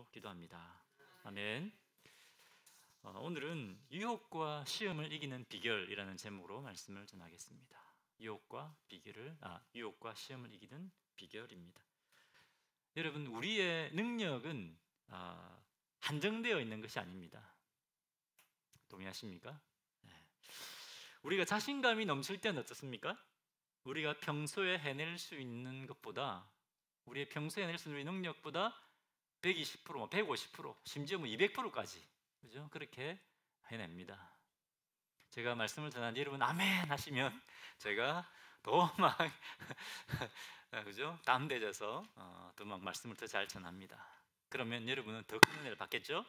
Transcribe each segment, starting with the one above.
이름으로 기도합니다. 아멘. 오늘은 유혹과 시험을 이기는 비결이라는 제목으로 말씀을 전하겠습니다. 유혹과 시험을 이기는 비결입니다. 여러분, 우리의 능력은 한정되어 있는 것이 아닙니다. 동의하십니까? 네. 우리가 자신감이 넘칠 때는 어떻습니까? 우리가 평소에 해낼 수 있는 것보다, 우리의 평소에 해낼 수 있는 능력보다 120%, 150%, 심지어 200%까지, 그죠? 그렇게 해냅니다. 제가 말씀을 전하는데 여러분 아멘 하시면 제가 더 막 그죠? 땀대져서 더 막 말씀을 더 잘 전합니다. 그러면 여러분은 더 큰 은혜를 받겠죠?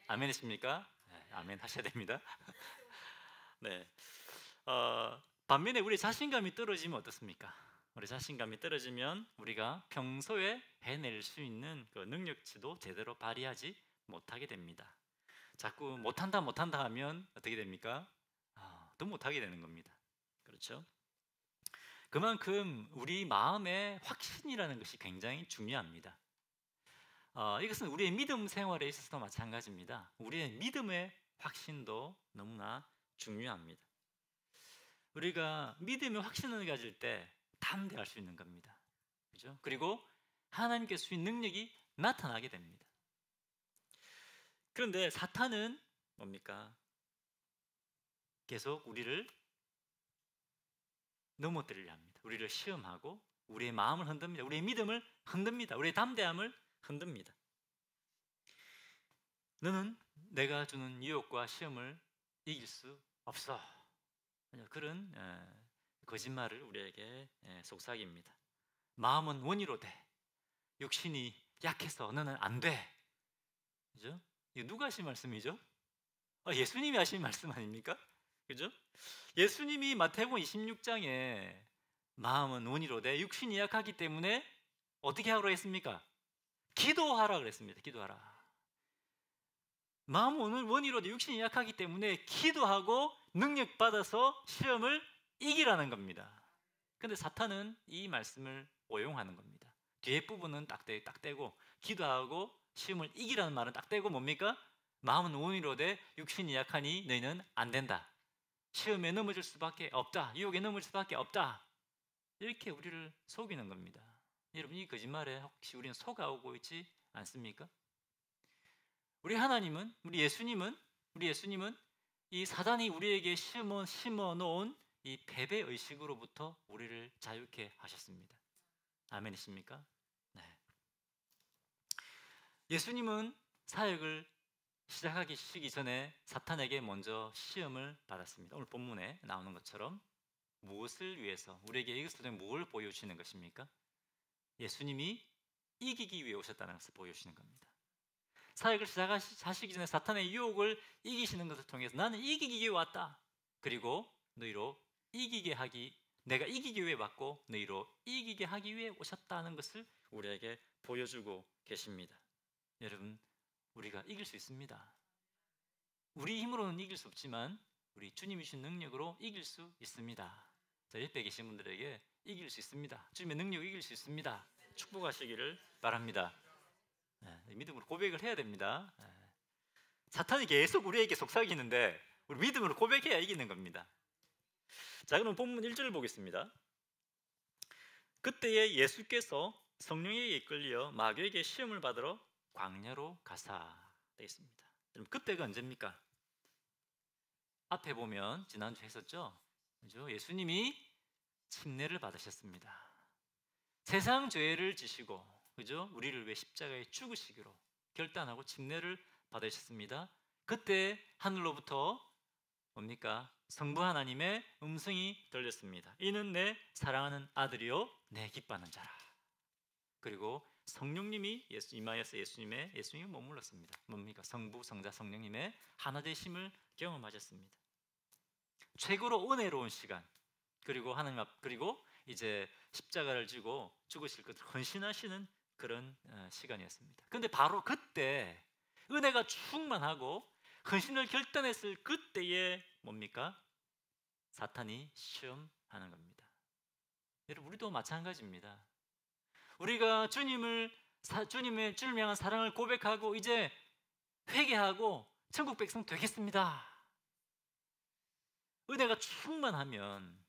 아멘 하십니까? 네, 아멘 하셔야 됩니다. 네. 반면에 우리 자신감이 떨어지면 어떻습니까? 우리 자신감이 떨어지면 우리가 평소에 해낼 수 있는 그 능력치도 제대로 발휘하지 못하게 됩니다. 자꾸 못한다 하면 어떻게 됩니까? 더 못하게 되는 겁니다. 그렇죠? 그만큼 우리 마음의 확신이라는 것이 굉장히 중요합니다. 이것은 우리의 믿음 생활에 있어서도 마찬가지입니다. 우리의 믿음의 확신도 너무나 중요합니다. 우리가 믿음의 확신을 가질 때 담대할 수 있는 겁니다. 그죠? 그리고 하나님께 주신 능력이 나타나게 됩니다. 그런데 사탄은 뭡니까? 계속 우리를 넘어뜨리려 합니다. 우리를 시험하고 우리의 마음을 흔듭니다. 우리의 믿음을 흔듭니다. 우리의 담대함을 흔듭니다. 너는 내가 주는 유혹과 시험을 이길 수 없어. 그런 거짓말을 우리에게 속삭입니다. 마음은 원이로 돼. 육신이 약해서 너는 안 돼. 그죠? 이거 누가 하신 말씀이죠? 예수님이 하신 말씀 아닙니까? 그죠? 예수님이 마태복음 26장에 마음은 원이로 돼. 육신이 약하기 때문에 어떻게 하라고 했습니까? 기도하라 그랬습니다. 기도하라. 마음은 원이로 돼. 육신이 약하기 때문에 기도하고 능력 받아서 시험을 이기라는 겁니다. 근데 사탄은 이 말씀을 오용하는 겁니다. 뒤에 부분은 딱 떼고 기도하고 시험을 이기라는 말은 딱 떼고 뭡니까? 마음은 원이로 돼. 육신이 약하니 너희는 안 된다. 시험에 넘어질 수밖에 없다. 유혹에 넘어질 수밖에 없다. 이렇게 우리를 속이는 겁니다. 여러분, 이 거짓말에 혹시 우리는 속아오고 있지 않습니까? 우리 하나님은, 우리 예수님은 이 사단이 우리에게 심어 놓은 이 패배 의식으로부터 우리를 자유케 하셨습니다. 아멘이십니까? 네. 예수님은 사역을 시작하기 전에 사탄에게 먼저 시험을 받았습니다. 오늘 본문에 나오는 것처럼 무엇을 위해서, 우리에게 이것을 뭘 보여주시는 것입니까? 예수님이 이기기 위해 오셨다는 것을 보여주시는 겁니다. 사역을 시작하시기 전에 사탄의 유혹을 이기시는 것을 통해서 나는 이기기 위해 왔다. 그리고 너희로 내가 이기기 위해 왔고 너희로 이기게 하기 위해 오셨다는 것을 우리에게 보여주고 계십니다. 여러분, 우리가 이길 수 있습니다. 우리 힘으로는 이길 수 없지만 우리 주님이 주신 능력으로 이길 수 있습니다. 자, 옆에 계신 분들에게 이길 수 있습니다. 주님의 능력으로 이길 수 있습니다. 축복하시기를 바랍니다. 믿음으로 고백을 해야 됩니다. 사탄이 계속 우리에게 속삭이는데 우리 믿음으로 고백해야 이기는 겁니다. 자, 그럼 본문 1절을 보겠습니다. 그때에 예수께서 성령에게 이끌려 마귀에게 시험을 받으러 광야로 가사 되어 있습니다. 그럼 그때가 언제입니까? 앞에 보면 지난주에 했었죠? 그죠? 예수님이 침례를 받으셨습니다. 세상 죄를 지시고, 그죠? 우리를 위해 십자가에 죽으시기로 결단하고 침례를 받으셨습니다. 그때 하늘로부터 뭡니까? 성부 하나님의 음성이 들렸습니다. 이는 내 사랑하는 아들이요 내 기뻐하는 자라. 그리고 성령님이 임하여서 예수님이 머물렀습니다. 뭡니까? 성부, 성자, 성령님의 하나 되심을 경험하셨습니다. 최고로 은혜로운 시간, 그리고 하나님 앞, 그리고 이제 십자가를 지고 죽으실 것을 헌신하시는 그런 시간이었습니다. 그런데 바로 그때 은혜가 충만하고 헌신을 결단했을 그때에 뭡니까? 사탄이 시험하는 겁니다. 여러분, 우리도 마찬가지입니다. 우리가 주님을 주님을 향한 사랑을 고백하고 이제 회개하고 천국 백성 되겠습니다. 은혜가 충만하면,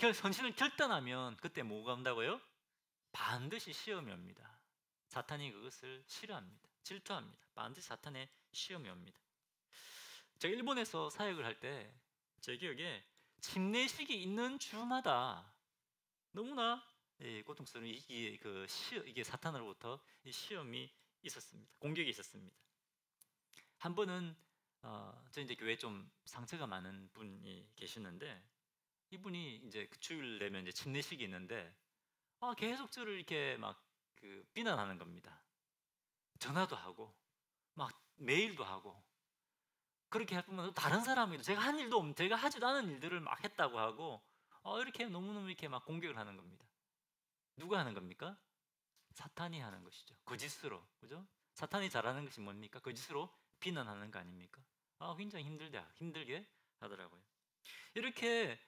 헌신을 결단하면 그때 뭐가 온다고요? 반드시 시험이 옵니다. 사탄이 그것을 싫어합니다. 질투합니다. 반드시 사탄의 시험이 옵니다. 제가 일본에서 사역을 할 때 제 기억에 침례식이 있는 주마다 너무나 고통스러운 이게 사탄으로부터 시험이 있었습니다. 공격이 있었습니다. 한 번은 저 이제 교회에 좀 상처가 많은 분이 계시는데, 이분이 이제 그 주일 되면 이제 침례식이 있는데 계속 저를 이렇게 막 비난하는 겁니다. 전화도 하고 막 메일도 하고, 그렇게 할 뿐만 아니라 다른 사람이 제가 한 일도 없는, 제가 하지도 않은 일들을 막 했다고 하고 이렇게 너무너무 이렇게 막 공격을 하는 겁니다. 누가 하는 겁니까? 사탄이 하는 것이죠. 거짓으로, 그죠? 사탄이 잘하는 것이 뭡니까? 거짓으로 비난하는 거 아닙니까? 굉장히 힘들게 하더라고요. 이렇게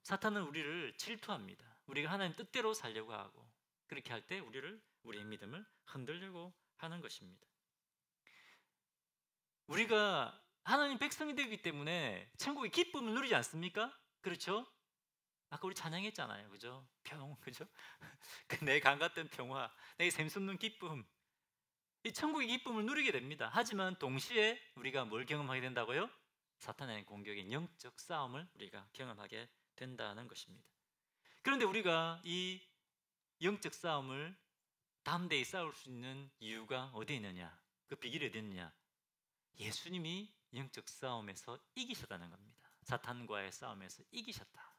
사탄은 우리를 질투합니다. 우리가 하나님 뜻대로 살려고 하고, 그렇게 할 때 우리의 믿음을 흔들려고 하는 것입니다. 우리가 하나님 백성이 되기 때문에 천국의 기쁨을 누리지 않습니까? 그렇죠? 아까 우리 찬양했잖아요, 그죠? 그죠? 내 강 같은 평화, 내 샘솟는 기쁨, 이 천국의 기쁨을 누리게 됩니다. 하지만 동시에 우리가 뭘 경험하게 된다고요? 사탄의 공격인 영적 싸움을 우리가 경험하게 된다는 것입니다. 그런데 우리가 이 영적 싸움을 담대히 싸울 수 있는 이유가 어디에 있느냐? 그 비결이 어디 있느냐? 예수님이 영적 싸움에서 이기셨다는 겁니다. 사탄과의 싸움에서 이기셨다.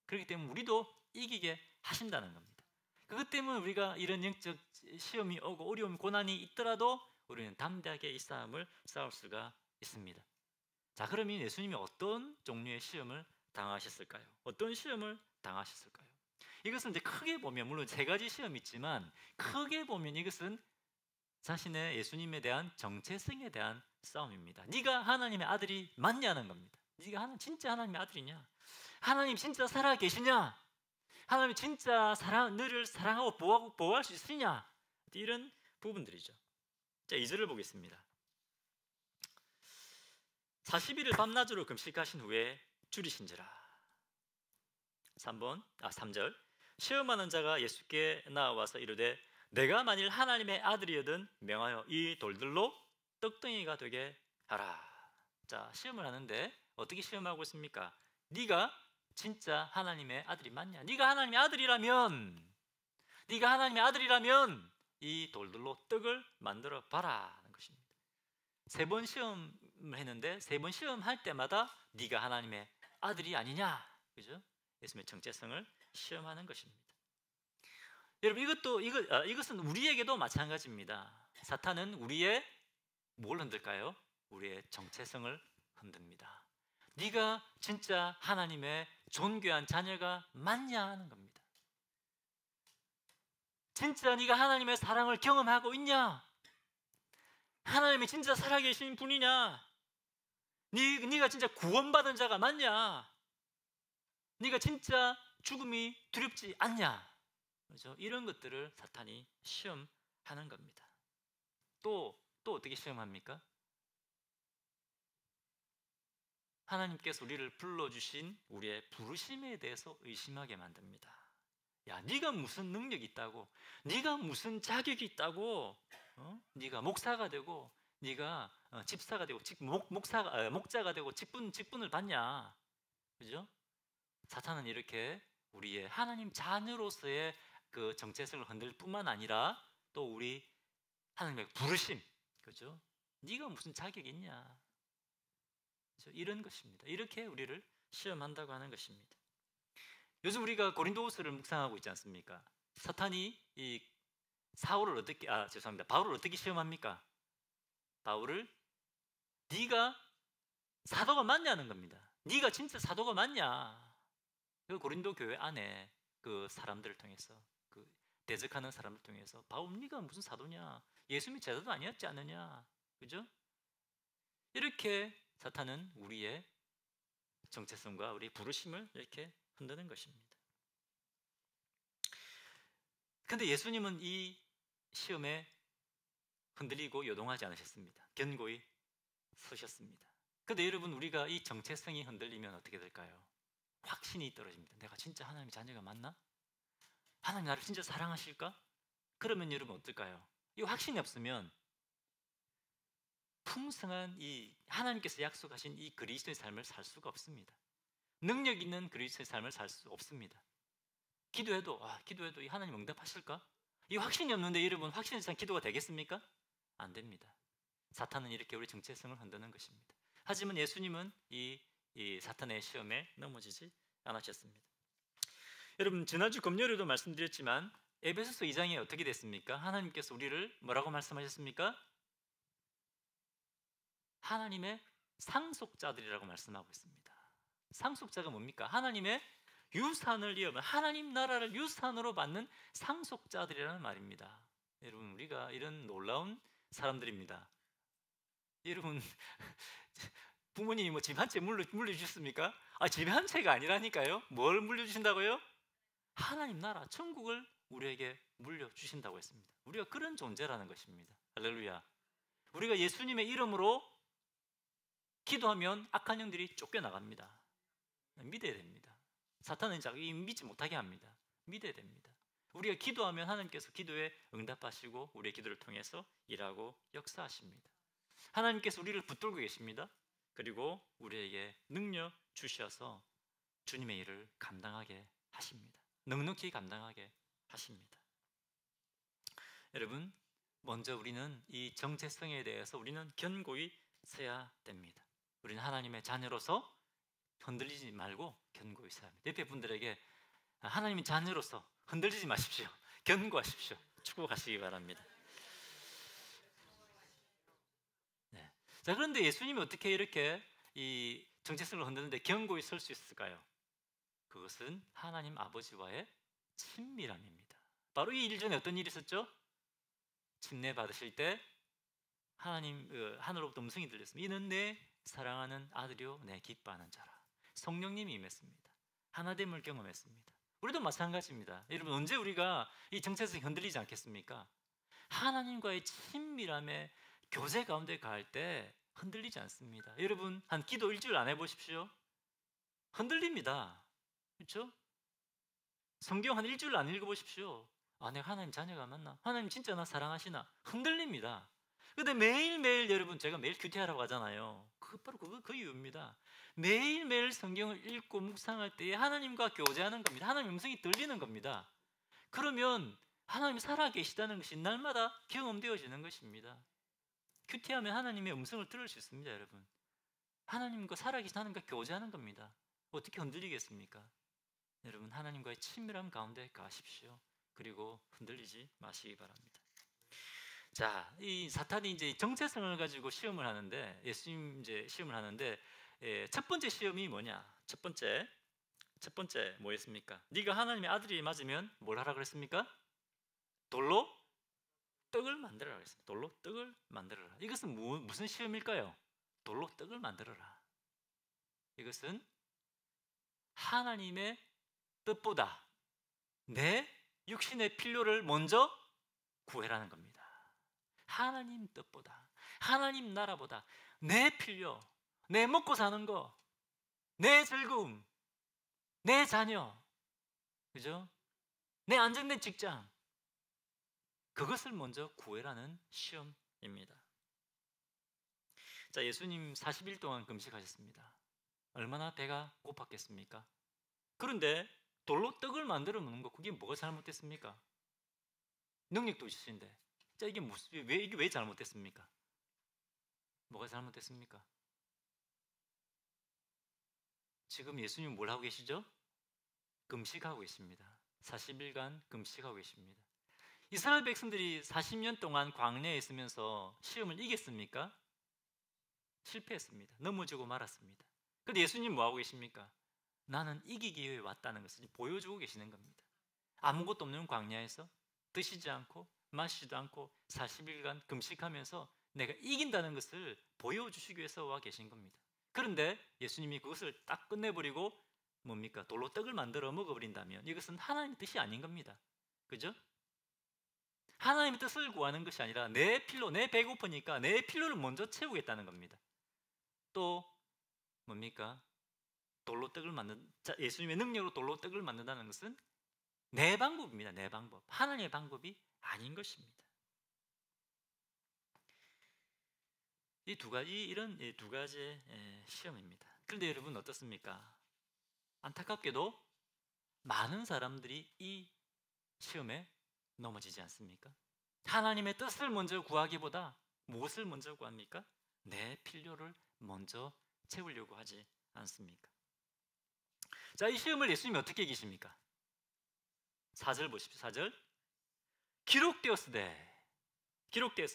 그렇기 때문에 우리도 이기게 하신다는 겁니다. 그것 때문에 우리가 이런 영적 시험이 오고 어려움, 고난이 있더라도 우리는 담대하게 이 싸움을 싸울 수가 있습니다. 자, 그러면 예수님이 어떤 종류의 시험을 당하셨을까요? 어떤 시험을 당하셨을까요? 이것은 이제 크게 보면, 물론 세 가지 시험이 있지만 크게 보면 이것은 자신의 예수님에 대한 정체성에 대한 싸움입니다. 네가 하나님의 아들이 맞냐는 겁니다. 네가 진짜 하나님의 아들이냐? 하나님 진짜 살아 계시냐? 하나님 진짜 너를 사랑하고 보호할 수 있으냐? 이런 부분들이죠. 자, 2절을 보겠습니다. 40일을 밤낮으로 금식하신 후에 줄이신지라. 3절. 시험하는 자가 예수께 나와서 이르되 내가 만일 하나님의 아들이거든 명하여 이 돌들로 떡덩이가 되게 하라. 자, 시험을 하는데 어떻게 시험하고 있습니까? 네가 진짜 하나님의 아들이 맞냐? 네가 하나님의 아들이라면 이 돌들로 떡을 만들어 봐라 하는 것입니다. 3번 시험을 했는데 3번 시험할 때마다 네가 하나님의 아들이 아니냐, 그죠? 예수님의 정체성을 시험하는 것입니다. 여러분, 이것은 우리에게도 마찬가지입니다. 사탄은 우리의 뭘 흔들까요? 우리의 정체성을 흔듭니다. 네가 진짜 하나님의 존귀한 자녀가 맞냐 하는 겁니다. 진짜 네가 하나님의 사랑을 경험하고 있냐? 하나님이 진짜 살아계신 분이냐? 네가 진짜 구원받은 자가 맞냐? 네가 진짜 죽음이 두렵지 않냐? 그렇죠? 이런 것들을 사탄이 시험하는 겁니다. 또 어떻게 시험합니까? 하나님께서 우리를 불러주신 우리의 부르심에 대해서 의심하게 만듭니다. 야, 네가 무슨 능력이 있다고? 네가 무슨 자격이 있다고? 네가 목사가 되고, 네가 집사가 되고, 목자가 되고, 직분을 받냐? 그죠? 사탄은 이렇게 우리의 하나님 자녀로서의 그 정체성을 흔들 뿐만 아니라 또 우리 하나님의 부르심, 그죠? 네가 무슨 자격이 있냐? 그죠? 이런 것입니다. 이렇게 우리를 시험한다고 하는 것입니다. 요즘 우리가 고린도후서를 묵상하고 있지 않습니까? 사탄이 이 바울을 어떻게 시험합니까? 바울을 네가 사도가 맞냐는 겁니다. 네가 진짜 사도가 맞냐? 그 고린도 교회 안에 그 사람들을 통해서, 그 대적하는 사람을 통해서 바울 네가 무슨 사도냐? 예수님이 제자도 아니었지 않느냐? 그죠? 이렇게 사탄은 우리의 정체성과 우리 부르심을 이렇게 흔드는 것입니다. 근데 예수님은 이 시험에 흔들리고 요동하지 않으셨습니다. 견고히 서셨습니다. 그런데 여러분, 우리가 이 정체성이 흔들리면 어떻게 될까요? 확신이 떨어집니다. 내가 진짜 하나님의 자녀가 맞나? 하나님 나를 진짜 사랑하실까? 그러면 여러분 어떨까요? 이 확신이 없으면 풍성한 이 하나님께서 약속하신 이 그리스도의 삶을 살 수가 없습니다. 능력 있는 그리스도의 삶을 살 수 없습니다. 기도해도 이 하나님 응답하실까? 이 확신이 없는데 여러분, 확신이 있으면 기도가 되겠습니까? 안 됩니다. 사탄은 이렇게 우리 정체성을 흔드는 것입니다. 하지만 예수님은 이 사탄의 시험에 넘어지지 않으셨습니다. 여러분, 지난주 금요일에도 말씀드렸지만 에베소서 2장에 어떻게 됐습니까? 하나님께서 우리를 뭐라고 말씀하셨습니까? 하나님의 상속자들이라고 말씀하고 있습니다. 상속자가 뭡니까? 하나님의 유산을 이어받는, 하나님 나라를 유산으로 받는 상속자들이라는 말입니다. 여러분, 우리가 이런 놀라운 사람들입니다. 여러분, 부모님이 뭐 집 한 채 물려주셨습니까? 집 한 채가 아니라니까요. 뭘 물려주신다고요? 하나님 나라, 천국을 우리에게 물려주신다고 했습니다. 우리가 그런 존재라는 것입니다. 할렐루야. 우리가 예수님의 이름으로 기도하면 악한 영들이 쫓겨나갑니다. 믿어야 됩니다. 사탄은 자기 믿지 못하게 합니다. 믿어야 됩니다. 우리가 기도하면 하나님께서 기도에 응답하시고 우리의 기도를 통해서 일하고 역사하십니다. 하나님께서 우리를 붙들고 계십니다. 그리고 우리에게 능력 주셔서 주님의 일을 감당하게 하십니다. 넉넉히 감당하게 하십니다. 여러분, 먼저 우리는 이 정체성에 대해서 우리는 견고히 서야 됩니다. 우리는 하나님의 자녀로서 흔들리지 말고 견고히 서야 합니다. 옆에 분들에게 하나님의 자녀로서 흔들리지 마십시오. 견고하십시오. 축복하시기 바랍니다. 네. 자, 그런데 예수님이 어떻게 이렇게 이 정체성을 흔드는데 견고히 설 수 있을까요? 그것은 하나님 아버지와의 친밀함입니다. 바로 이 일 전에 어떤 일이 있었죠? 침례 받으실 때 하나님 하늘로부터 음성이 들렸습니다. 이는 내 사랑하는 아들이요 내 기뻐하는 자라. 성령님이 임했습니다. 하나됨을 경험했습니다. 우리도 마찬가지입니다. 여러분, 언제 우리가 이 정체성이 흔들리지 않겠습니까? 하나님과의 친밀함의 교제 가운데 갈 때 흔들리지 않습니다. 여러분, 한 기도 일주일 안 해보십시오. 흔들립니다. 그렇죠? 성경 한 일주일 안 읽어보십시오. 내가 하나님 자녀가 맞나? 하나님 진짜 나 사랑하시나? 흔들립니다. 근데 매일매일, 여러분, 제가 매일 큐티하라고 하잖아요. 바로 그 이유입니다. 매일매일 성경을 읽고 묵상할 때에 하나님과 교제하는 겁니다. 하나님의 음성이 들리는 겁니다. 그러면 하나님이 살아계시다는 것이 날마다 경험되어지는 것입니다. 큐티하면 하나님의 음성을 들을 수 있습니다. 여러분, 하나님과 살아계신 하나님과 교제하는 겁니다. 어떻게 흔들리겠습니까? 여러분, 하나님과의 친밀함 가운데 가십시오. 그리고 흔들리지 마시기 바랍니다. 자, 이 사탄이 이제 정체성을 가지고 시험을 하는데, 예수님 이제 시험을 하는데, 첫 번째 시험이 뭐냐? 첫 번째 뭐였습니까? 네가 하나님의 아들이 맞으면 뭘 하라 그랬습니까? 돌로 떡을 만들어라 그랬습니다. 돌로 떡을 만들어라. 이것은 무슨 시험일까요? 돌로 떡을 만들어라. 이것은 하나님의 뜻보다 내 육신의 필요를 먼저 구해라는 겁니다. 하나님 뜻보다, 하나님 나라보다 내 필요, 내 먹고 사는 거, 내 즐거움, 내 자녀, 그죠? 내 안정된 직장, 그것을 먼저 구해라는 시험입니다. 자, 예수님 40일 동안 금식하셨습니다. 얼마나 배가 고팠겠습니까? 그런데 돌로 떡을 만들어 먹는 거, 그게 뭐가 잘못됐습니까? 능력도 있으신데. 자, 이게 왜 잘못됐습니까? 뭐가 잘못됐습니까? 지금 예수님 뭘 하고 계시죠? 금식하고 계십니다. 40일간 금식하고 계십니다. 이스라엘 백성들이 40년 동안 광야에 있으면서 시험을 이겼습니까? 실패했습니다. 넘어지고 말았습니다. 그런데 예수님 뭐 하고 계십니까? 나는 이기기 위해 왔다는 것을 보여주고 계시는 겁니다. 아무것도 없는 광야에서 드시지 않고 마시지도 않고 40일간 금식하면서 내가 이긴다는 것을 보여주시기 위해서 와 계신 겁니다. 그런데 예수님이 그것을 딱 끝내버리고 뭡니까? 돌로 떡을 만들어 먹어버린다면 이것은 하나님의 뜻이 아닌 겁니다. 그죠? 하나님의 뜻을 구하는 것이 아니라 내 필요, 내 배고프니까 내 필요를 먼저 채우겠다는 겁니다. 또 뭡니까? 돌로 떡을 만든, 예수님의 능력으로 돌로 떡을 만든다는 것은 내 방법입니다. 내 방법. 하나님의 방법이 아닌 것입니다. 이 두 가지, 이런 두 가지의 시험입니다. 그런데 여러분 어떻습니까? 안타깝게도 많은 사람들이 이 시험에 넘어지지 않습니까? 하나님의 뜻을 먼저 구하기보다 무엇을 먼저 구합니까? 내 필요를 먼저 채우려고 하지 않습니까? 자, 이 시험을 예수님이 어떻게 이기십니까? 4절 보십시오. 4절. 기록되었으되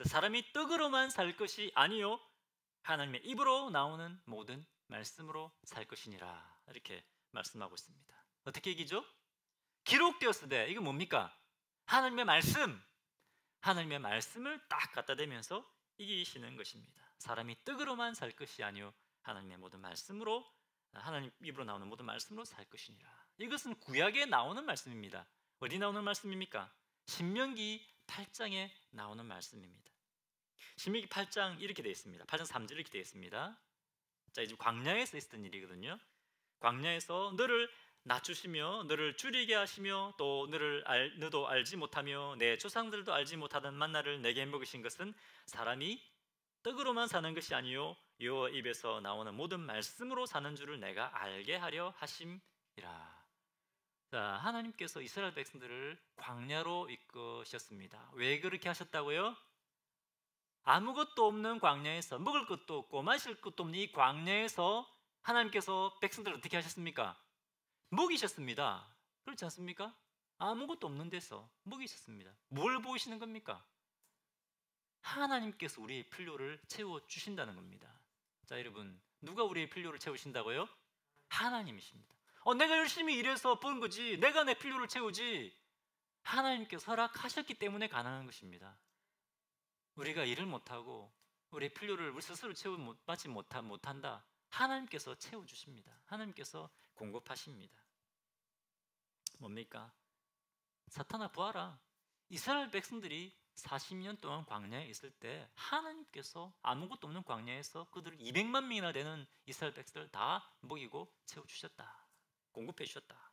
사람이 떡으로만 살 것이 아니요 하나님의 입으로 나오는 모든 말씀으로 살 것이니라. 이렇게 말씀하고 있습니다. 어떻게 이기죠? 기록되었으되, 이거 뭡니까? 하나님의 말씀을 딱 갖다 대면서 이기시는 것입니다. 사람이 떡으로만 살 것이 아니요 하나님의 모든 말씀으로, 하나님 입으로 나오는 모든 말씀으로 살 것이니라. 이것은 구약에 나오는 말씀입니다. 어디 나오는 말씀입니까? 신명기 8장에 나오는 말씀입니다. 신명기 8장 이렇게 되어 있습니다. 8장 3절 이렇게 되어 있습니다. 자, 이제 광야에서 있었던 일이거든요. 광야에서 너를 낮추시며 너를 줄이게 하시며 또 너도 알지 못하며 내 조상들도 알지 못하던 만나를 내게 먹으신 것은 사람이 떡으로만 사는 것이 아니요 여호와 입에서 나오는 모든 말씀으로 사는 줄을 내가 알게 하려 하심이라. 자, 하나님께서 이스라엘 백성들을 광야로 이끄셨습니다. 왜 그렇게 하셨다고요? 아무것도 없는 광야에서, 먹을 것도 없고 마실 것도 없는 이 광야에서 하나님께서 백성들을 어떻게 하셨습니까? 먹이셨습니다. 그렇지 않습니까? 아무것도 없는 데서 먹이셨습니다. 뭘 보이시는 겁니까? 하나님께서 우리의 필요를 채워주신다는 겁니다. 자, 여러분, 누가 우리의 필요를 채우신다고요? 하나님이십니다. 내가 열심히 일해서 번 거지, 내가 내 필요를 채우지, 하나님께서 허락하셨기 때문에 가능한 것입니다. 우리가 일을 못하고 우리의 필요를 우리 스스로 채우지 못한다. 하나님께서 채워주십니다. 하나님께서 공급하십니다. 뭡니까? 사탄아 부하라. 이스라엘 백성들이 40년 동안 광야에 있을 때 하나님께서 아무것도 없는 광야에서 그들을 200만 명이나 되는 이스라엘 백성들을 다 먹이고 채워주셨다. 공급해 주셨다.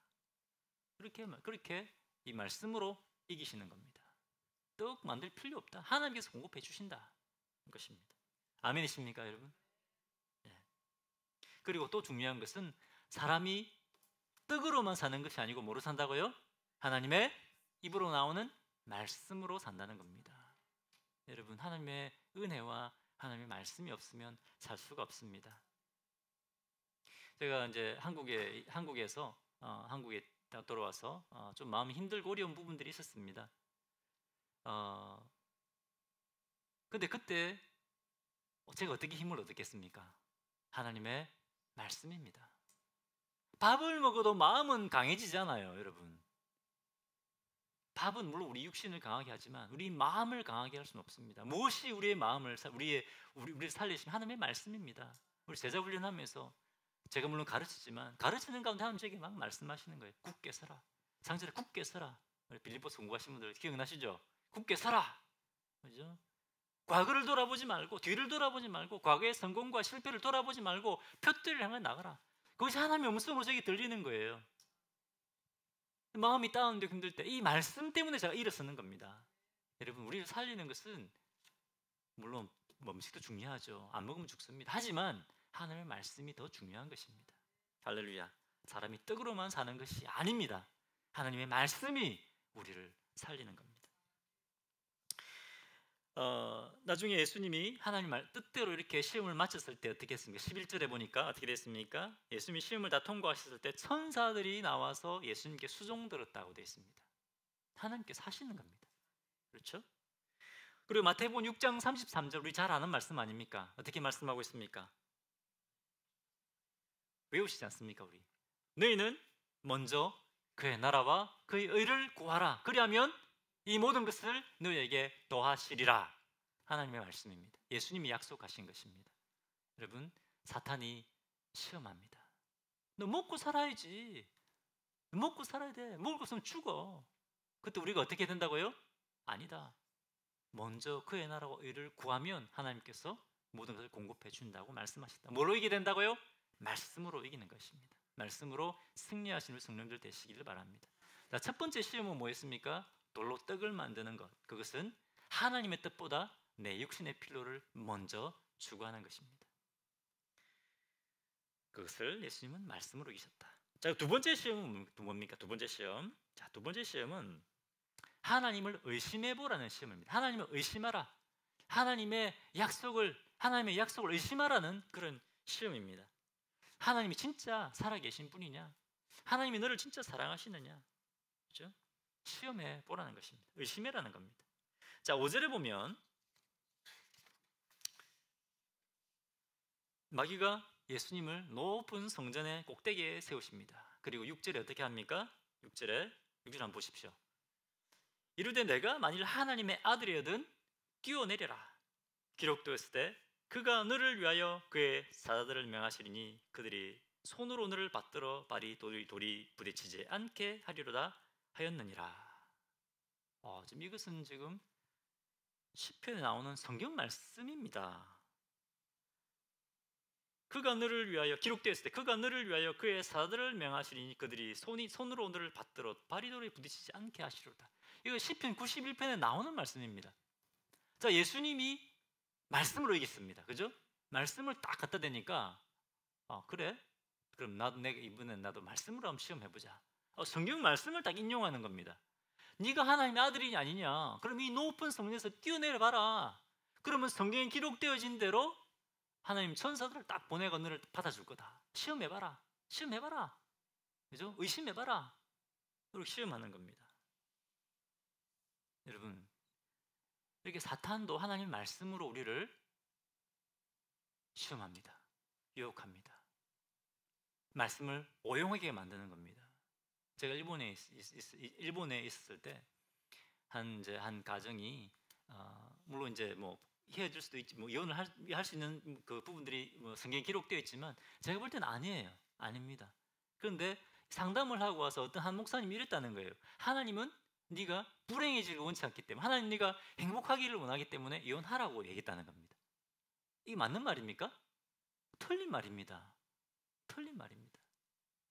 그렇게 이 말씀으로 이기시는 겁니다. 떡 만들 필요 없다. 하나님께서 공급해 주신다. 것입니다. 아멘이십니까, 여러분? 네. 그리고 또 중요한 것은 사람이 떡으로만 사는 것이 아니고 뭐로 산다고요? 하나님의 입으로 나오는 말씀으로 산다는 겁니다. 여러분, 하나님의 은혜와 하나님의 말씀이 없으면 살 수가 없습니다. 제가 이제 한국에서 한국에 돌아와서 좀 마음이 힘들고 어려운 부분들이 있었습니다. 근데 그때 제가 어떻게 힘을 얻었겠습니까? 하나님의 말씀입니다. 밥을 먹어도 마음은 강해지잖아요, 여러분. 밥은 물론 우리 육신을 강하게 하지만 우리 마음을 강하게 할 수는 없습니다. 무엇이 우리의 마음을 우리를 살리시면 하나님의 말씀입니다. 우리 제자 훈련하면서 제가 물론 가르치지만 가르치는 가운데 하나님 제게 막 말씀하시는 거예요. 굳게 서라. 장절에 굳게 서라. 우리 빌립보서 공부하신 분들 기억나시죠? 굳게 서라. 그죠? 과거를 돌아보지 말고 뒤를 돌아보지 말고 과거의 성공과 실패를 돌아보지 말고 표대를 향해 나가라. 그것이 하나님의 음성으로 저에게 들리는 거예요. 마음이 다운되고 힘들 때 이 말씀 때문에 제가 일어서는 겁니다. 여러분, 우리를 살리는 것은 물론 음식도 중요하죠. 안 먹으면 죽습니다. 하지만 하나님의 말씀이 더 중요한 것입니다. 할렐루야. 사람이 떡으로만 사는 것이 아닙니다. 하나님의 말씀이 우리를 살리는 겁니다. 나중에 예수님이 하나님 뜻대로 이렇게 시험을 마쳤을 때 어떻게 했습니까? 11절에 보니까 어떻게 됐습니까? 예수님이 시험을 다 통과하셨을 때 천사들이 나와서 예수님께 수종 들었다고 되어 있습니다. 하나님께서 하시는 겁니다. 그렇죠? 그리고 마태복음 6장 33절 우리 잘 아는 말씀 아닙니까? 어떻게 말씀하고 있습니까? 외우시지 않습니까? 우리 너희는 먼저 그의 나라와 그의 의를 구하라. 그리하면 이 모든 것을 너희에게 더하시리라. 하나님의 말씀입니다. 예수님이 약속하신 것입니다. 여러분, 사탄이 시험합니다. 너 먹고 살아야지. 먹고 살아야 돼. 먹을 거 없으면 죽어. 그때 우리가 어떻게 된다고요? 아니다. 먼저 그의 나라와 의를 구하면 하나님께서 모든 것을 공급해 준다고 말씀하셨다. 뭐로 이기게 된다고요? 말씀으로 이기는 것입니다. 말씀으로 승리하시는 성령들 되시기를 바랍니다. 자, 첫 번째 시험은 뭐였습니까? 돌로 떡을 만드는 것. 그것은 하나님의 뜻보다 내 육신의 필요를 먼저 추구하는 것입니다. 그것을 예수님은 말씀으로 이기셨다. 자, 두 번째 시험은 뭡니까? 두 번째 시험. 자, 두 번째 시험은 하나님을 의심해보라는 시험입니다. 하나님을 의심하라. 하나님의 약속을 의심하라는 그런 시험입니다. 하나님이 진짜 살아계신 분이냐? 하나님이 너를 진짜 사랑하시느냐? 그렇죠? 시험해 보라는 것입니다. 의심해라는 겁니다. 자, 5절에 보면 마귀가 예수님을 높은 성전의 꼭대기에 세우십니다. 그리고 6절에 어떻게 합니까? 6절 한번 보십시오. 이르되 내가 만일 하나님의 아들이거든 뛰어내려라. 기록되었을 때 그가 너를 위하여 그의 사자들을 명하시리니 그들이 손으로 너를 받들어 발이 돌이 부딪히지 않게 하리로다 하였느니라. 지금 이것은 지금 시편에 나오는 성경 말씀입니다. 그가 너를 위하여 기록되었을 때 그가 너를 위하여 그의 사자들을 명하시리니 그들이 손으로 너를 받들어 발이 돌에 부딪히지 않게 하시리로다. 이거 시편 91편에 나오는 말씀입니다. 자, 예수님이 말씀으로 이겼습니다. 그죠? 말씀을 딱 갖다 대니까 그래? 그럼 내가 이번엔 나도 말씀으로 한번 시험해보자. 성경 말씀을 딱 인용하는 겁니다. 네가 하나님의 아들이냐 아니냐? 그럼 이 높은 성전에서 뛰어내려 봐라. 그러면 성경에 기록되어진 대로 하나님 천사들을 딱 보내고 너를 받아줄 거다. 시험해봐라. 그죠? 의심해봐라. 그리고 시험하는 겁니다. 여러분, 이렇게 사탄도 하나님 말씀으로 우리를 시험합니다. 유혹합니다. 말씀을 오용하게 만드는 겁니다. 제가 일본에 있었을 때 한 가정이 물론 이제 뭐 헤어질 수도 있지, 뭐 이혼을 할 수 있는 그 부분들이 뭐 성경에 기록되어 있지만 제가 볼 때는 아닙니다. 그런데 상담을 하고 와서 어떤 한 목사님이 이랬다는 거예요. 하나님은 네가 불행해지길 원치 않기 때문에, 하나님 네가 행복하기를 원하기 때문에 이혼하라고 얘기했다는 겁니다. 이게 맞는 말입니까? 틀린 말입니다.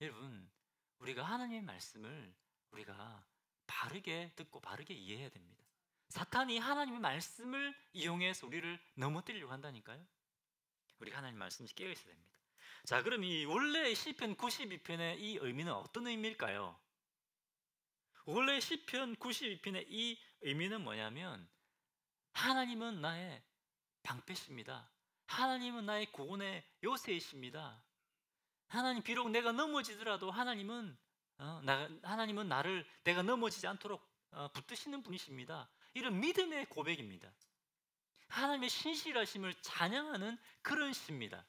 여러분, 우리가 하나님의 말씀을 우리가 바르게 듣고 바르게 이해해야 됩니다. 사탄이 하나님의 말씀을 이용해서 우리를 넘어뜨리려고 한다니까요. 우리가 하나님 말씀을 깨어 있어야 됩니다. 자, 그럼 이 원래 시편 92편의 이 의미는 어떤 의미일까요? 원래 시편 92편의 이 의미는 뭐냐면 하나님은 나의 방패십니다. 하나님은 나의 구원의 요새이십니다. 하나님, 비록 내가 넘어지더라도 하나님은 나를 내가 넘어지지 않도록 붙드시는 분이십니다. 이런 믿음의 고백입니다. 하나님의 신실하심을 찬양하는 그런 시입니다.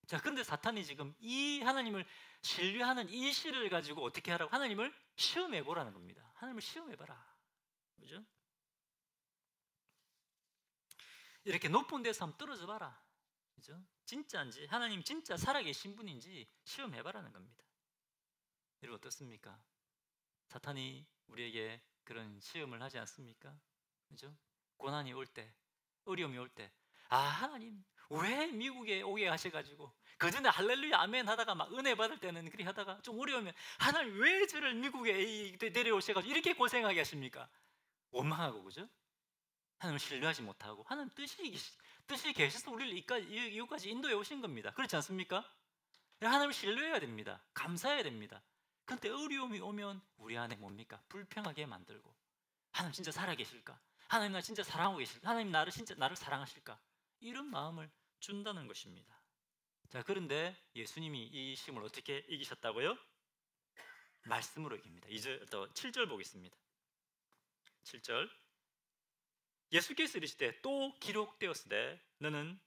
자, 그런데 사탄이 지금 이 하나님을 신뢰하는 이 시를 가지고 어떻게 하라고? 하나님을 시험해 보라는 겁니다. 하나님을 시험해 봐라. 그죠? 이렇게 높은 데서 한번 떨어져 봐라. 그죠? 진짜인지, 하나님 진짜 살아계신 분인지 시험해 봐라는 겁니다. 여러분, 어떻습니까? 사탄이 우리에게 그런 시험을 하지 않습니까? 그죠? 고난이 올 때, 어려움이 올 때, 하나님 왜 미국에 오게 하셔가지고 그 전에 할렐루야 아멘 하다가 막 은혜 받을 때는 그리 하다가 좀 어려우면 하나님 왜 저를 미국에 데려오셔가지고 이렇게 고생하게 하십니까? 원망하고, 그죠? 하나님을 신뢰하지 못하고 하나님 뜻이 계셔서 우리를 이까지 인도해 오신 겁니다. 그렇지 않습니까? 하나님을 신뢰해야 됩니다. 감사해야 됩니다. 그런데 어려움이 오면 우리 안에 뭡니까? 불평하게 만들고, 하나님 진짜 살아계실까? 하나님 나 진짜 사랑하고 계실까? 하나님 진짜 나를 사랑하실까? 이런 마음을 준다는 것입니다. 자, 그런데 예수님이 이 시험을 어떻게 이기셨다고요? 말씀으로 이깁니다. 7절 보겠습니다. 7절, 예수께서 이르시되 또 기록되었으되 너는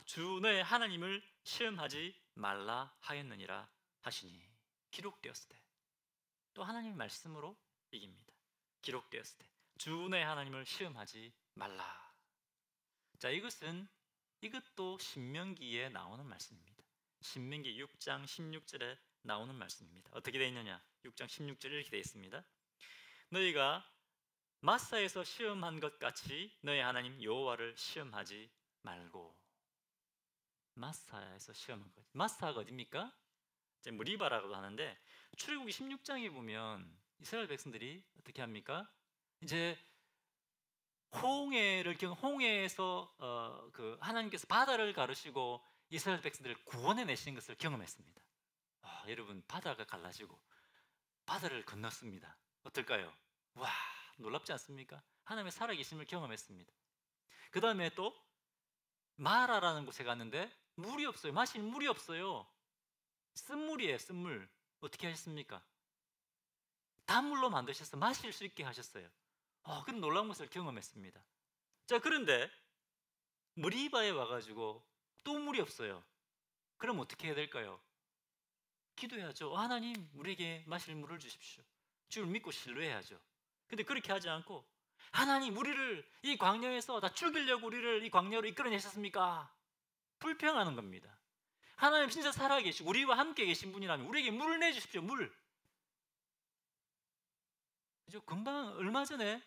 주 너의 하나님을 시험하지 말라 하였느니라 하시니. 기록되었을 때 또 하나님의 말씀으로 이깁니다. 기록되었을 때 주 너의 하나님을 시험하지 말라. 자, 이것도 신명기에 나오는 말씀입니다. 신명기 6장 16절에 나오는 말씀입니다. 어떻게 되어 있느냐? 6장 16절에 이렇게 되어 있습니다. 너희가 마사에서 시험한 것 같이 너의 하나님 여호와를 시험하지 말고. 마사에서 시험한 것. 마사가 어디입니까? 무리바라고도 하는데 출애굽기 16장에 보면 이스라엘 백성들이 어떻게 합니까? 이제 홍해에서 그 하나님께서 바다를 가르시고 이스라엘 백성들을 구원해 내시는 것을 경험했습니다. 여러분, 바다가 갈라지고 바다를 건넜습니다. 어떨까요? 와, 놀랍지 않습니까? 하나님의 살아계심을 경험했습니다. 그 다음에 또 마라라는 곳에 갔는데 물이 없어요. 마실 물이 없어요. 쓴물이에요. 쓴물. 어떻게 하셨습니까? 단물로 만드셔서 마실 수 있게 하셨어요. 그런 놀라운 것을 경험했습니다. 자, 그런데 무리바에 와가지고 또 물이 없어요. 그럼 어떻게 해야 될까요? 기도해야죠. 하나님, 우리에게 마실 물을 주십시오. 주를 믿고 신뢰해야죠. 근데 그렇게 하지 않고, 하나님, 우리를 이 광야에서 다 죽이려고 우리를 이 광야로 이끌어내셨습니까? 불평하는 겁니다. 하나님 진짜 살아계시고 우리와 함께 계신 분이라면 우리에게 물을 내주십시오. 물. 그죠? 금방 얼마 전에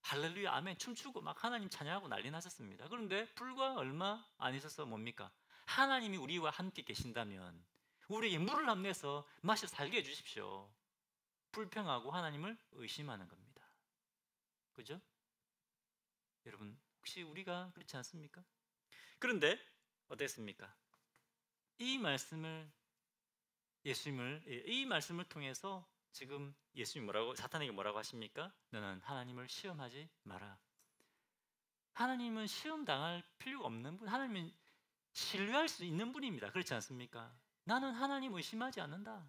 할렐루야 아멘 춤추고 막 하나님 찬양하고 난리 났었습니다. 그런데 불과 얼마 안 있어서 뭡니까? 하나님이 우리와 함께 계신다면 우리에게 물을 합내서 마셔 살게 해주십시오. 불평하고 하나님을 의심하는 겁니다. 그죠? 여러분, 혹시 우리가 그렇지 않습니까? 그런데 어땠습니까? 이 말씀을 통해서 지금 예수님 사탄에게 뭐라고 하십니까? 너는 하나님을 시험하지 마라. 하나님은 시험 당할 필요가 없는 분, 하나님은 신뢰할 수 있는 분입니다. 그렇지 않습니까? 나는 하나님 의심하지 않는다.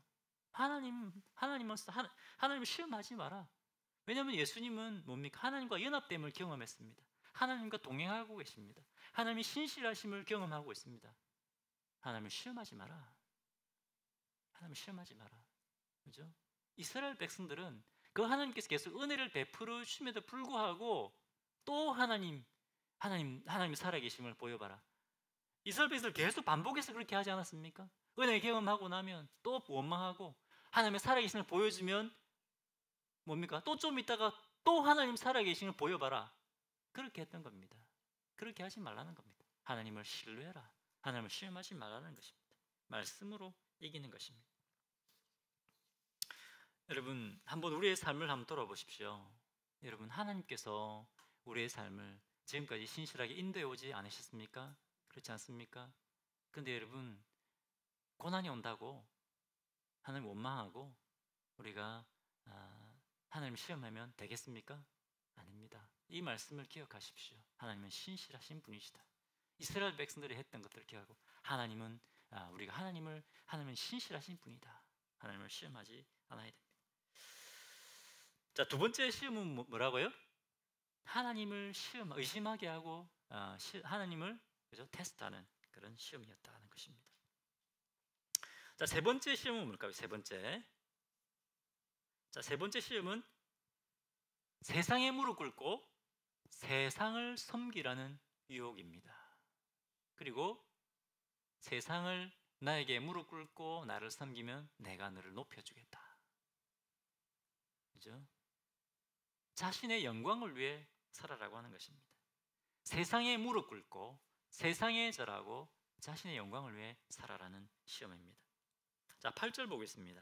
하나님을 시험하지 마라. 왜냐하면 예수님은 뭡니까? 하나님과 연합됨을 경험했습니다. 하나님과 동행하고 계십니다. 하나님이 신실하심을 경험하고 있습니다. 하나님을 시험하지 마라. 하나님을 시험하지 마라. 그죠? 이스라엘 백성들은 그 하나님께서 계속 은혜를 베풀어 주심에도 불구하고 또 하나님이 살아계심을 보여봐라. 이스라엘 백성들 계속 반복해서 그렇게 하지 않았습니까? 은혜 경험하고 나면 또 원망하고 하나님의 살아계심을 보여주면 뭡니까? 또 좀 있다가 또 하나님 살아계심을 보여봐라. 그렇게 했던 겁니다. 그렇게 하지 말라는 겁니다. 하나님을 신뢰해라. 하나님을 시험하지 말라는 것입니다. 말씀으로 이기는 것입니다. 여러분, 한번 우리의 삶을 한번 돌아보십시오. 여러분, 하나님께서 우리의 삶을 지금까지 신실하게 인도해 오지 않으셨습니까? 그렇지 않습니까? 그런데 여러분, 고난이 온다고 하나님 원망하고 우리가 하나님을 시험하면 되겠습니까? 아닙니다. 이 말씀을 기억하십시오. 하나님은 신실하신 분이시다. 이스라엘 백성들이 했던 것들을 기억하고 하나님은 신실하신 분이다. 하나님을 시험하지 않아야 됩니다. 자, 두 번째 시험은 뭐라고요? 하나님을 의심하게 하고 하나님을 테스트하는 그런 시험이었다는 것입니다. 자, 세 번째 시험은 뭘까요? 세 번째 시험은 세상에 무릎 꿇고 세상을 섬기라는 유혹입니다. 그리고 세상을 나에게 무릎 꿇고 나를 섬기면 내가 너를 높여주겠다. 그죠? 자신의 영광을 위해 살아라고 하는 것입니다. 세상에 무릎 꿇고 세상에 절하고 자신의 영광을 위해 살아라는 시험입니다. 자, 8절 보겠습니다.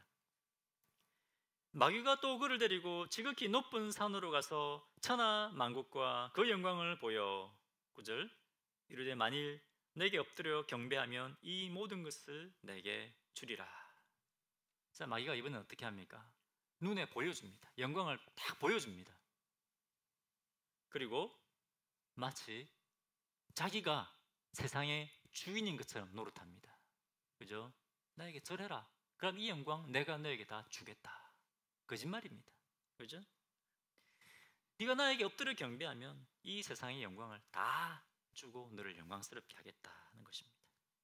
마귀가 또 그를 데리고 지극히 높은 산으로 가서 천하 만국과 그 영광을 보여 9절 이르되 만일 내게 엎드려 경배하면 이 모든 것을 내게 주리라. 자, 마귀가 이번엔 어떻게 합니까? 눈에 보여줍니다. 영광을 딱 보여줍니다. 그리고 마치 자기가 세상의 주인인 것처럼 노릇합니다. 그죠? 나에게 절해라. 그럼 이 영광 내가 너에게 다 주겠다. 거짓말입니다. 그죠? 네가 나에게 엎드려 경배하면 이 세상의 영광을 다 주고 너를 영광스럽게 하겠다는 것입니다.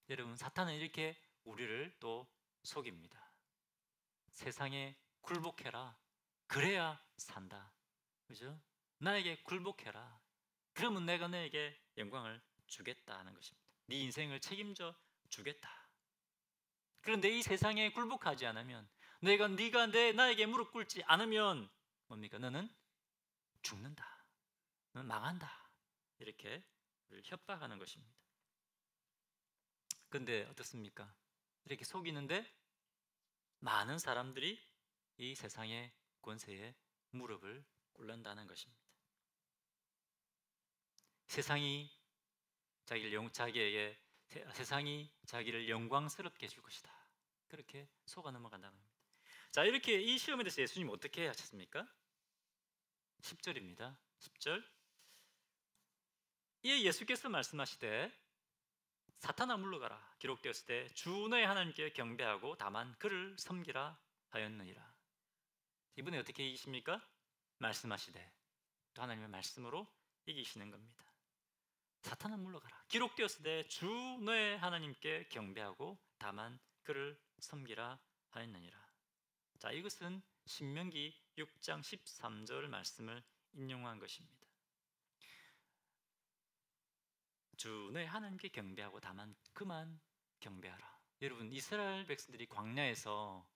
여러분, 사탄은 이렇게 우리를 또 속입니다. 세상에 굴복해라. 그래야 산다. 그죠? 나에게 굴복해라. 그러면 내가 너에게 영광을 주겠다는 것입니다. 네 인생을 책임져 주겠다. 그런데 이 세상에 굴복하지 않으면 네가 나에게 무릎 꿇지 않으면 뭡니까? 너는 죽는다, 넌 망한다, 이렇게 협박하는 것입니다. 그런데 어떻습니까? 이렇게 속이는데 많은 사람들이 이 세상의 권세에 무릎을 꿇는다는 것입니다. 세상이 세상이 자기를 영광스럽게 해줄 것이다, 그렇게 속아 넘어간다는 겁니다. 자, 이렇게 이 시험에 대해서 예수님 어떻게 하셨습니까? 10절입니다. 10절. 이에 예수께서 말씀하시되 사탄아 물러가라, 기록되었을 때 주 너의 하나님께 경배하고 다만 그를 섬기라 하였느니라. 이번에 어떻게 이기십니까? 말씀하시되, 또 하나님의 말씀으로 이기시는 겁니다. 사탄아 물러가라, 기록되었을 때 주 너의 하나님께 경배하고 다만 그를 섬기라 하였느니라. 자, 이것은 신명기 6장 13절 말씀을 인용한 것입니다. 주 너의 하나님께 경배하고 다만 그만 경배하라. 여러분, 이스라엘 백성들이 광야에서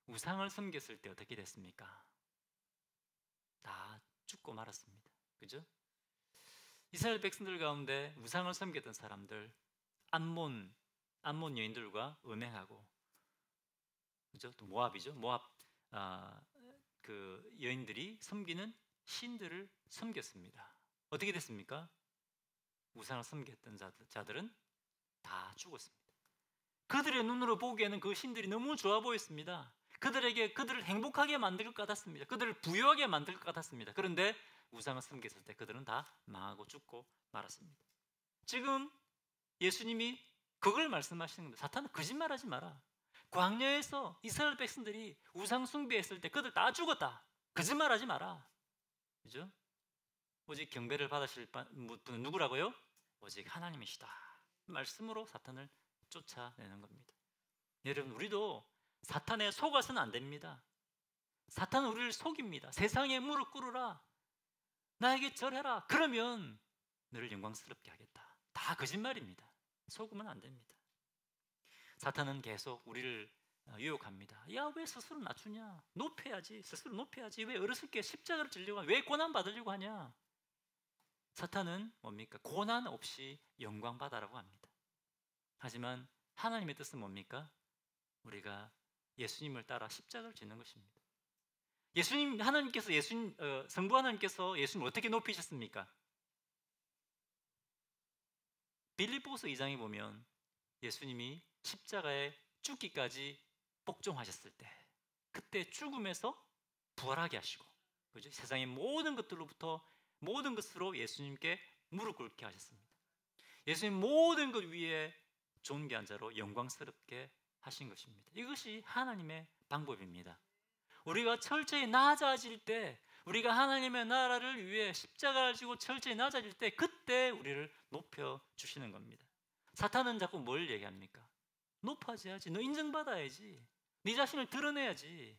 우상을 섬겼을 때 어떻게 됐습니까? 다 죽고 말았습니다. 그죠? 이스라엘 백성들 가운데 우상을 섬겼던 사람들, 암몬 여인들과 음행하고, 그죠? 또 모압이죠. 모압 그 여인들이 섬기는 신들을 섬겼습니다. 어떻게 됐습니까? 우상을 섬겼던 자들은 다 죽었습니다. 그들의 눈으로 보기에는 그 신들이 너무 좋아 보였습니다. 그들을 행복하게 만들 것 같았습니다. 그들을 부유하게 만들 것 같았습니다. 그런데 우상을 섬겼을 때 그들은 다 망하고 죽고 말았습니다. 지금 예수님이 그걸 말씀하시는 겁니다. 사탄은 거짓말하지 마라. 광야에서 이스라엘 백성들이 우상 숭배했을 때 그들 다 죽었다, 거짓말하지 마라. 그죠? 오직 경배를 받으실 분은 누구라고요? 오직 하나님이시다. 말씀으로 사탄을 쫓아내는 겁니다. 여러분, 우리도 사탄에 속아서는 안 됩니다. 사탄은 우리를 속입니다. 세상에 무릎 꿇으라, 나에게 절해라, 그러면 너를 영광스럽게 하겠다. 다 거짓말입니다. 속으면 안 됩니다. 사탄은 계속 우리를 유혹합니다. 야, 왜 스스로 낮추냐? 높여야지, 스스로 높여야지. 왜 어렸을 십자가를 지려고 하냐? 왜 고난 받으려고 하냐? 사탄은 뭡니까? 고난 없이 영광 받아라고 합니다. 하지만 하나님의 뜻은 뭡니까? 우리가 예수님을 따라 십자가를 짓는 것입니다. 성부 하나님께서 예수님을 어떻게 높이셨습니까? 빌립보서 2장에 보면 예수님이 십자가에 죽기까지 복종하셨을 때, 그때 죽음에서 부활하게 하시고, 그죠? 세상의 모든 것으로 예수님께 무릎 꿇게 하셨습니다. 예수님 모든 것 위에 존귀한 자로 영광스럽게 하신 것입니다. 이것이 하나님의 방법입니다. 우리가 철저히 낮아질 때, 우리가 하나님의 나라를 위해 십자가를 지고 철저히 낮아질 때, 그때 우리를 높여주시는 겁니다. 사탄은 자꾸 뭘 얘기합니까? 높아져야지, 너 인정받아야지, 네 자신을 드러내야지,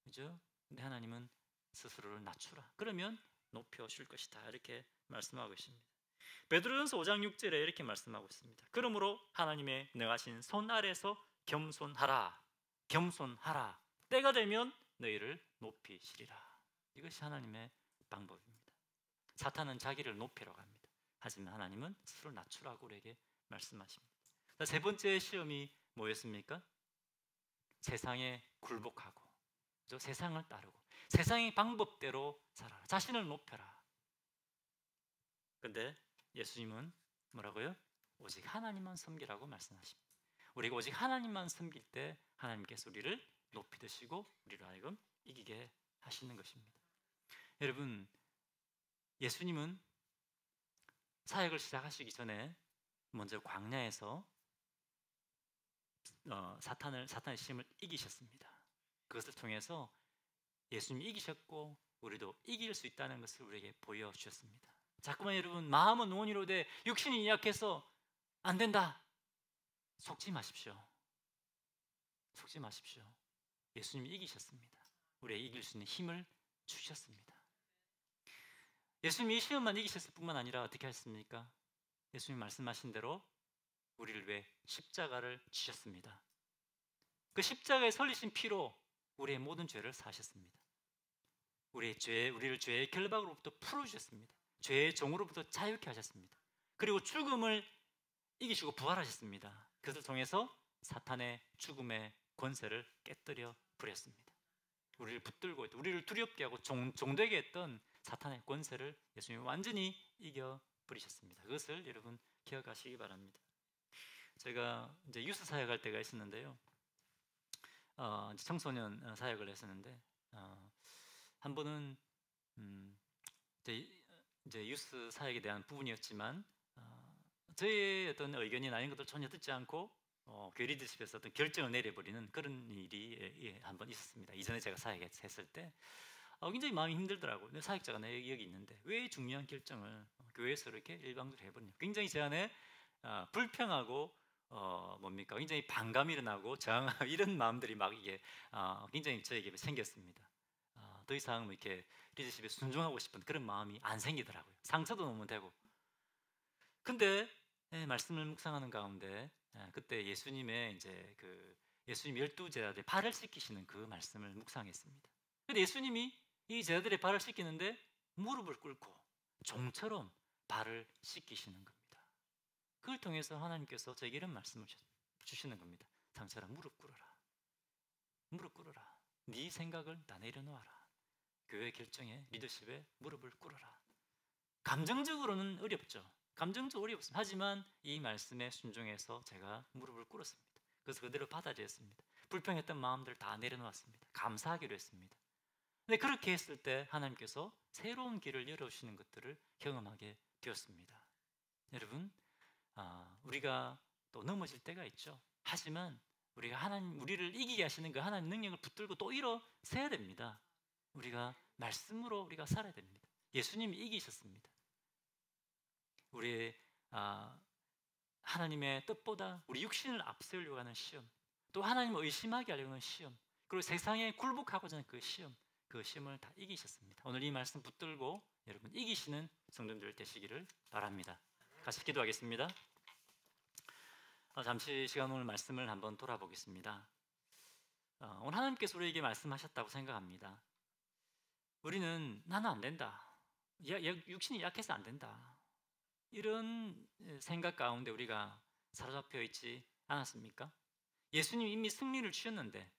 그죠? 근데 하나님은 스스로를 낮추라, 그러면 높여줄 것이다, 이렇게 말씀하고 있습니다. 베드로전서 5장 6절에 이렇게 말씀하고 있습니다. 그러므로 하나님의 능하신 손 아래서 겸손하라. 때가 되면 너희를 높이시리라. 이것이 하나님의 방법입니다. 사탄은 자기를 높이라고 합니다. 하지만 하나님은 스스로 낮추라고 우리에게 말씀하십니다. 세 번째 시험이 뭐였습니까? 세상에 굴복하고, 세상을 따르고 세상의 방법대로 살아라, 자신을 높여라. 그런데 예수님은 뭐라고요? 오직 하나님만 섬기라고 말씀하십니다. 우리가 오직 하나님만 섬길 때 하나님께서 우리를 높이 드시고 우리를 하여금 이기게 하시는 것입니다. 여러분, 예수님은 사역을 시작하시기 전에 먼저 광야에서 사탄의 시험을 이기셨습니다. 그것을 통해서 예수님이 이기셨고 우리도 이길 수 있다는 것을 우리에게 보여주셨습니다. 자꾸만 여러분, 마음은 원이로 돼 육신이 약해서 안 된다, 속지 마십시오. 예수님이 이기셨습니다. 우리에게 이길 수 있는 힘을 주셨습니다. 예수님이 이 시험만 이기셨을 뿐만 아니라 어떻게 하셨습니까? 예수님 말씀하신 대로 우리를 위해 십자가를 지셨습니다. 그 십자가에 설리신 피로 우리의 모든 죄를 사하셨습니다. 우리를 죄의 결박으로부터 풀어주셨습니다. 죄의 종으로부터 자유케 하셨습니다. 그리고 죽음을 이기시고 부활하셨습니다. 그것을 통해서 사탄의 죽음의 권세를 깨뜨려 버렸습니다. 우리를 붙들고 우리를 두렵게 하고 종되게 했던 사탄의 권세를 예수님이 완전히 이겨버리셨습니다. 그것을 여러분 기억하시기 바랍니다. 제가 이제 유스 사역할 때가 있었는데요. 청소년 사역을 했었는데 한 번은 이제 유스 사역에 대한 부분이었지만 저의 어떤 의견이나 이런 것들 전혀 듣지 않고 교회 리더십에서 어떤 결정을 내려버리는 그런 일이 한 번 있었습니다. 이전에 제가 사역했을 때 굉장히 마음이 힘들더라고요. 근데 사역자가 여기 있는데 왜 중요한 결정을 교회에서 이렇게 일방적으로 해버리냐. 굉장히 제 안에 불평하고 굉장히 반감이 일어나고 저항하고 이런 마음들이 막 이게 굉장히 저에게 생겼습니다. 더 이상 뭐 이렇게 리더십에 순종하고 싶은 그런 마음이 안 생기더라고요. 상처도 너무 되고. 근데 말씀을 묵상하는 가운데 그때 예수님의 이제 예수님 12제자들 발을 씻기시는 그 말씀을 묵상했습니다. 근데 예수님이 이 제자들의 발을 씻기는데 무릎을 꿇고 종처럼 발을 씻기시는 겁니다. 그걸 통해서 하나님께서 저에게 이런 말씀을 주시는 겁니다. 상처라 무릎 꿇어라. 무릎 꿇어라. 네 생각을 다 내려놓아라. 교회 결정에 리더십에 무릎을 꿇어라. 감정적으로는 어렵죠. 감정적으로 어렵습니다. 하지만 이 말씀에 순종해서 제가 무릎을 꿇었습니다. 그래서 그대로 받아들였습니다. 불평했던 마음들 다 내려놓았습니다. 감사하기로 했습니다. 근데 그렇게 했을 때 하나님께서 새로운 길을 열어주시는 것들을 경험하게 되었습니다. 여러분, 우리가 또 넘어질 때가 있죠. 하지만 우리를 이기게 하시는 그 하나님 능력을 붙들고 또 일어서야 됩니다. 우리가 말씀으로 우리가 살아야 됩니다. 예수님이 이기셨습니다. 우리의 하나님의 뜻보다 우리 육신을 앞세우려고 하는 시험, 또 하나님을 의심하게 하려고 하는 시험, 그리고 세상에 굴복하고자 하는 그 시험을 다 이기셨습니다. 오늘 이 말씀 붙들고 여러분 이기시는 성도들 되시기를 바랍니다. 같이 기도하겠습니다. 잠시 시간 오늘 말씀을 한번 돌아보겠습니다. 오늘 하나님께서 우리에게 말씀하셨다고 생각합니다. 우리는 나는 안 된다. 육신이 약해서 안 된다. 이런 생각 가운데 우리가 사로잡혀 있지 않았습니까? 예수님이 이미 승리를 주셨는데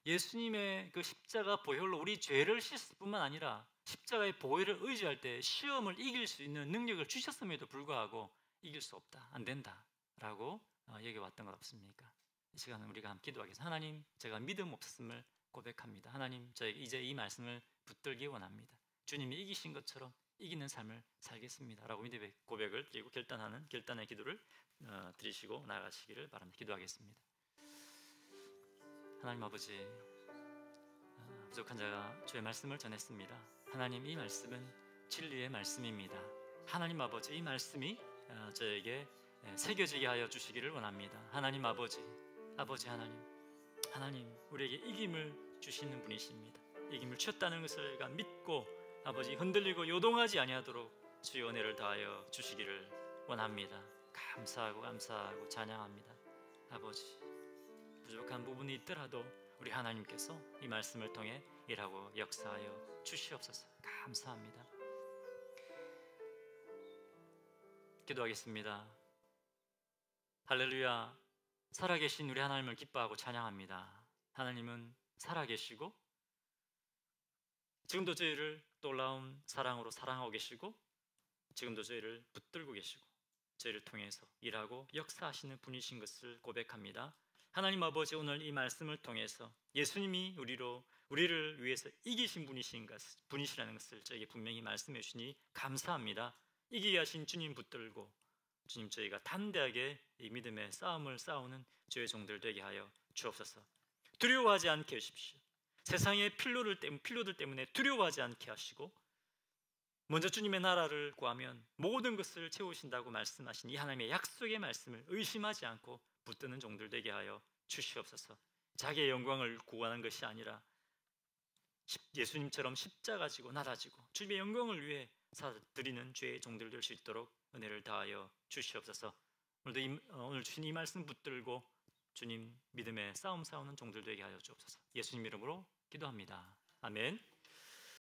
예수님의 그 십자가 보혈로 우리 죄를 씻을 뿐만 아니라 십자가의 보혈을 의지할 때 시험을 이길 수 있는 능력을 주셨음에도 불구하고 이길 수 없다, 안 된다 라고 얘기해왔던 것 없습니까? 이 시간은 우리가 함께 기도하겠습니다. 하나님, 제가 믿음 없었음을 고백합니다. 하나님, 저에게 이제 이 말씀을 붙들기 원합니다. 주님이 이기신 것처럼 이기는 삶을 살겠습니다 라고 믿음의 고백을 그리고 결단의 기도를 드리시고 나아가시기를 바랍니다. 기도하겠습니다. 하나님 아버지, 부족한 자가 주의 말씀을 전했습니다. 하나님, 이 말씀은 진리의 말씀입니다. 하나님 아버지, 이 말씀이 저에게 새겨지게 하여 주시기를 원합니다. 하나님 아버지 하나님 우리에게 이김을 주시는 분이십니다. 이김을 주셨다는 것을 믿고 아버지 흔들리고 요동하지 아니하도록 주의 은혜를 다하여 주시기를 원합니다. 감사하고 찬양합니다. 아버지, 부족한 부분이 있더라도 우리 하나님께서 이 말씀을 통해 일하고 역사하여 주시옵소서. 감사합니다. 기도하겠습니다. 할렐루야. 살아계신 우리 하나님을 기뻐하고 찬양합니다. 하나님은 살아계시고 지금도 저희를 놀라운 사랑으로 사랑하고 계시고 지금도 저희를 붙들고 계시고 저희를 통해서 일하고 역사하시는 분이신 것을 고백합니다. 하나님 아버지, 오늘 이 말씀을 통해서 예수님이 우리를 위해서 이기신 분이시라는 것을 저에게 분명히 말씀해 주시니 감사합니다. 이기게 하신 주님 붙들고 주님, 저희가 담대하게 이 믿음의 싸움을 싸우는 주의 종들 되게 하여 주옵소서. 두려워하지 않게 하십시오. 세상의 필요들 때문에 두려워하지 않게 하시고 먼저 주님의 나라를 구하면 모든 것을 채우신다고 말씀하신 이 하나님의 약속의 말씀을 의심하지 않고 붙드는 종들 되게 하여 주시옵소서. 자기의 영광을 구하는 것이 아니라 예수님처럼 십자가 지고 나다지고 주님의 영광을 위해 드리는 주의 종들 될 수 있도록 은혜를 다하여 주시옵소서. 오늘 주신 이 말씀 붙들고 주님 믿음의 싸움 싸우는 종들 되게 하여 주옵소서. 예수님 이름으로 기도합니다. 아멘.